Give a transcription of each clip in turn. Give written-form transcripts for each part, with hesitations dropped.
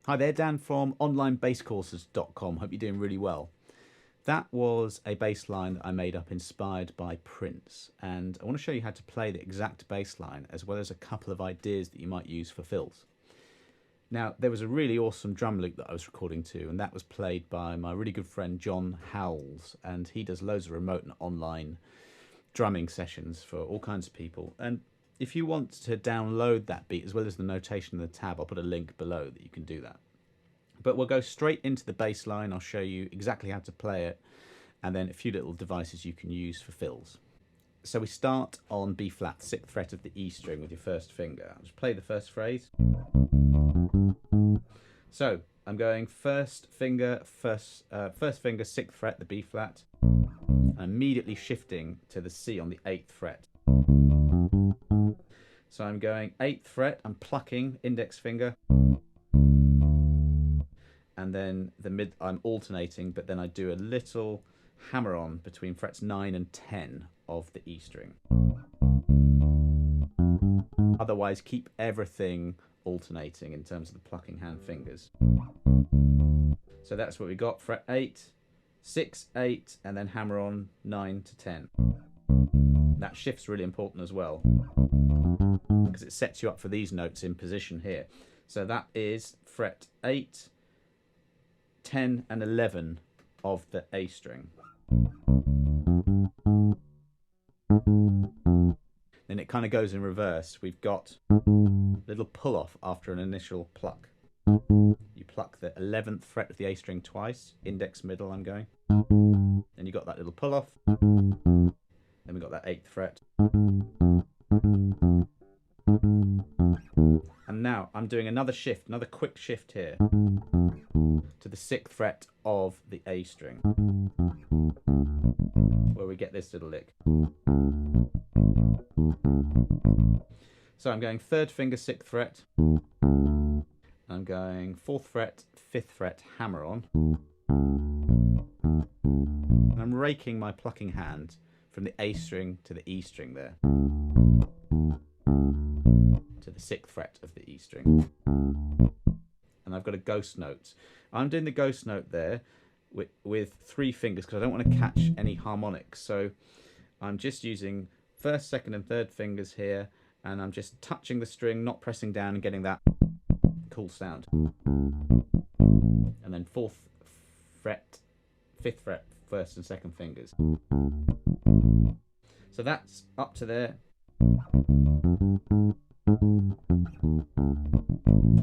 Hi there, Dan from onlinebasscourses.com. Hope you're doing really well. That was a bass line that I made up inspired by Prince, and I want to show you how to play the exact bass line as well as a couple of ideas that you might use for fills. Now, there was a really awesome drum loop that I was recording to, and that was played by my really good friend John Howells, and he does loads of remote and online drumming sessions for all kinds of people. And if you want to download that beat as well as the notation in the tab, I'll put a link below that you can do that. But we'll go straight into the bass line. I'll show you exactly how to play it, and then a few little devices you can use for fills. So we start on B flat, 6th fret of the E string with your first finger. I'll just play the first phrase. So I'm going first finger, 6th fret, the B flat, and immediately shifting to the C on the 8th fret. So I'm going 8th fret, I'm plucking index finger, and then the mid I'm alternating, but then I do a little hammer on between frets 9 and 10 of the E string. Otherwise, keep everything alternating in terms of the plucking hand fingers. So that's what we got: fret 8, 6, 8, and then hammer on 9 to 10. That shift's really important as well, because it sets you up for these notes in position here. So that is fret 8, 10 and 11 of the A string. Then it kind of goes in reverse. We've got a little pull off after an initial pluck. You pluck the 11th fret of the A string twice, index middle I'm going. Then you got that little pull off. Then we got that 8th fret. And now I'm doing another shift, another quick shift here to the 6th fret of the A string, where we get this little lick. So I'm going 3rd finger, 6th fret. I'm going 4th fret, 5th fret, hammer on. And I'm raking my plucking hand from the A string to the E string there, to the 6th fret of the E string. And I've got a ghost note. I'm doing the ghost note there with 3 fingers because I don't want to catch any harmonics. So I'm just using 1st, 2nd and 3rd fingers here, and I'm just touching the string, not pressing down, and getting that cool sound. And then 4th fret, 5th fret, 1st and 2nd fingers. So that's up to there.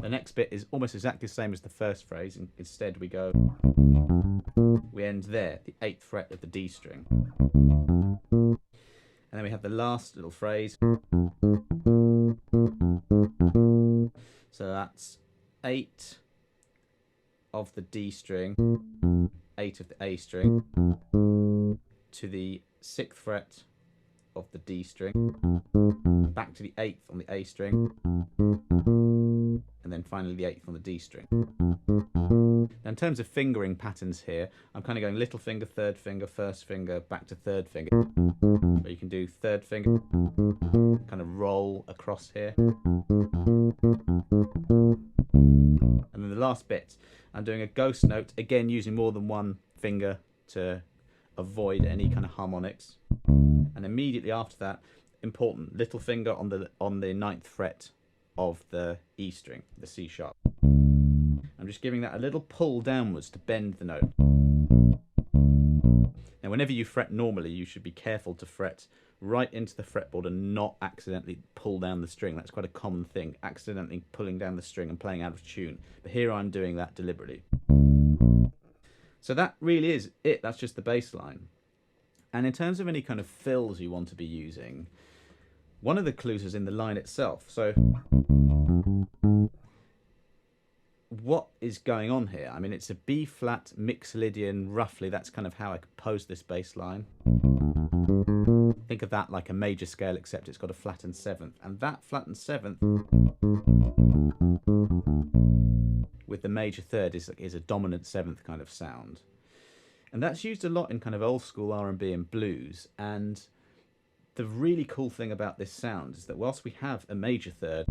The next bit is almost exactly the same as the first phrase. Instead we end there, the 8th fret of the D string. And then we have the last little phrase. So that's 8 of the D string, 8 of the A string, to the 6th fret of the D string, back to the 8th on the A string, and then finally the 8th on the D string. Now in terms of fingering patterns here, I'm kind of going little finger, 3rd finger, 1st finger, back to 3rd finger. But you can do 3rd finger, kind of roll across here. And then the last bit, I'm doing a ghost note, again using more than one finger to avoid any kind of harmonics. And immediately after that, important, little finger on the 9th fret of the E string, the C sharp. I'm just giving that a little pull downwards to bend the note. Now whenever you fret normally, you should be careful to fret right into the fretboard and not accidentally pull down the string. That's quite a common thing, accidentally pulling down the string and playing out of tune. But here I'm doing that deliberately. So that really is it, that's just the bass line. And in terms of any kind of fills you want to be using, One of the clues is in the line itself. So what is going on here? I mean, it's a B flat Mixolydian, roughly. That's kind of how I compose this bass line. Think of that like a major scale, except it's got a flattened seventh. And that flattened seventh with the major third is a dominant seventh kind of sound. And that's used a lot in kind of old school R&B and blues. And the really cool thing about this sound is that whilst we have a major third,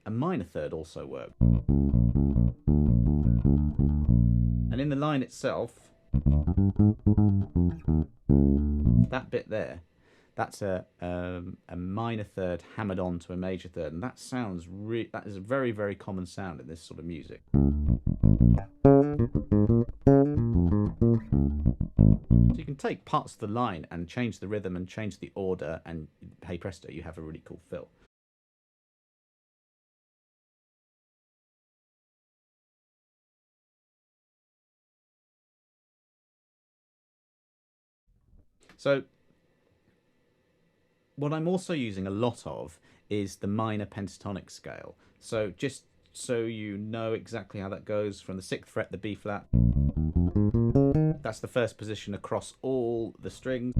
a minor third also works. And in the line itself, that bit there, that's a minor third hammered on to a major third, and that sounds that is a very, very common sound in this sort of music. So you can take parts of the line and change the rhythm and change the order, and hey presto, you have a really cool fill. So what I'm also using a lot of is the minor pentatonic scale. So just so you know exactly how that goes, from the 6th fret, the B flat, that's the first position across all the strings.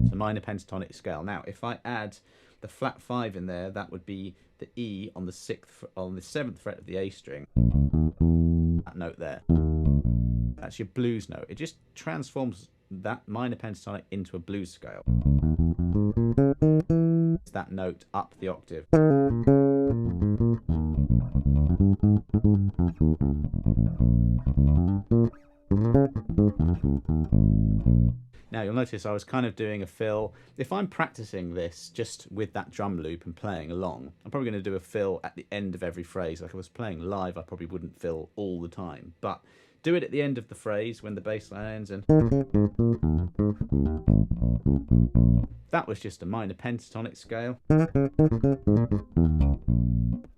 It's a minor pentatonic scale. Now, if I add the flat 5 in there, that would be the E on the 7th fret of the A string. That note there. That's your blues note. It just transforms that minor pentatonic into a blues scale. It's that note up the octave. Now you'll notice I was kind of doing a fill. If I'm practicing this just with that drum loop and playing along, I'm probably going to do a fill at the end of every phrase. Like if I was playing live, I probably wouldn't fill all the time, but do it at the end of the phrase when the bass line ends, and that was just a minor pentatonic scale.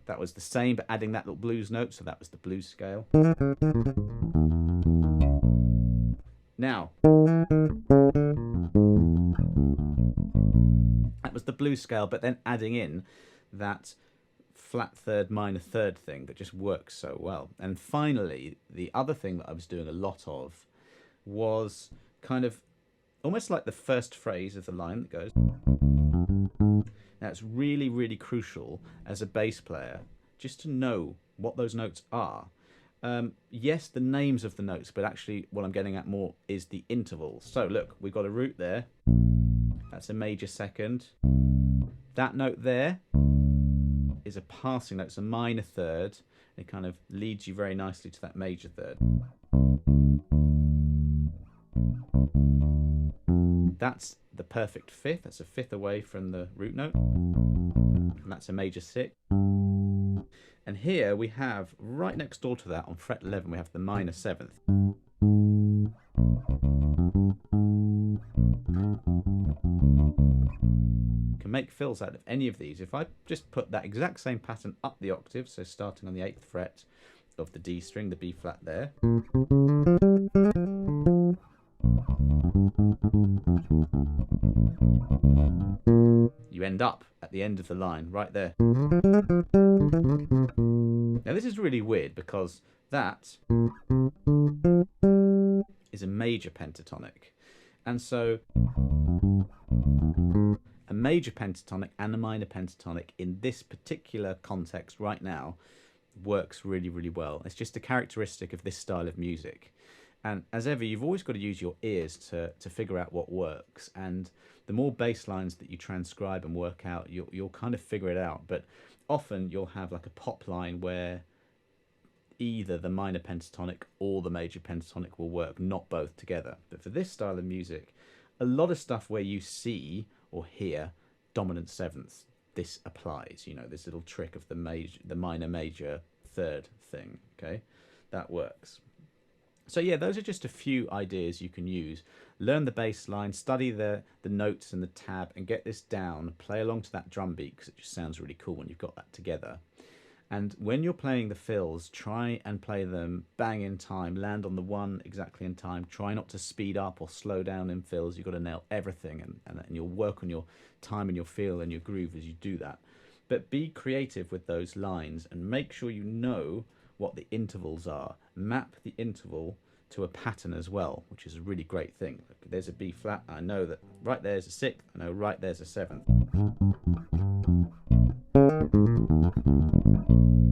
That was the same, but adding that little blues note, so that was the blues scale. Now, that was the blues scale, but then adding in that flat third, minor third thing that just works so well. And finally, the other thing that I was doing a lot of was kind of almost like the first phrase of the line that goes. Now, it's really, really crucial as a bass player just to know what those notes are. Yes, the names of the notes, but actually what I'm getting at more is the intervals. So look, we've got a root there. That's a major second. That note there is a passing note. It's a minor third. It kind of leads you very nicely to that major third. That's the perfect fifth. That's a fifth away from the root note. And that's a major sixth. And here we have, right next door to that on fret 11, we have the minor seventh. Can make fills out of any of these. If I just put that exact same pattern up the octave, so starting on the 8th fret of the D string, the B flat there, you end up at the end of the line right there. Now this is really weird because that is a major pentatonic, and so a major pentatonic and a minor pentatonic in this particular context right now works really, really well. It's just a characteristic of this style of music. And as ever, you've always got to use your ears to figure out what works. And the more bass lines that you transcribe and work out, you'll kind of figure it out. But often you'll have like a pop line where either the minor pentatonic or the major pentatonic will work, not both together. But for this style of music, a lot of stuff where you see or hear dominant sevenths, this applies. You know, this little trick of the minor major third thing. Okay, that works. So yeah, those are just a few ideas you can use. Learn the bass line, study the notes and the tab, and get this down. Play along to that drum beat because it just sounds really cool when you've got that together. And when you're playing the fills, try and play them bang in time, land on the one exactly in time. Try not to speed up or slow down in fills. You've got to nail everything, and you'll work on your time and your feel and your groove as you do that. But be creative with those lines and make sure you know what the intervals are. Map the interval to a pattern as well, which is a really great thing. There's a B flat. I know that right there's a sixth. I know right there's a seventh.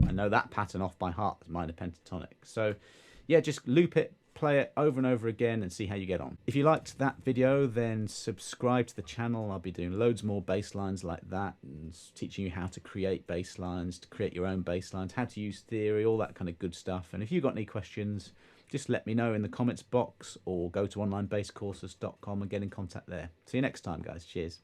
I know that pattern off by heart as minor pentatonic. So yeah, just loop it, play it over and over again and see how you get on. If you liked that video, then subscribe to the channel. I'll be doing loads more bass lines like that and teaching you how to create bass lines, to create your own bass lines, how to use theory, all that kind of good stuff. And if you've got any questions, just let me know in the comments box or go to onlinebasscourses.com and get in contact there. See you next time, guys. Cheers.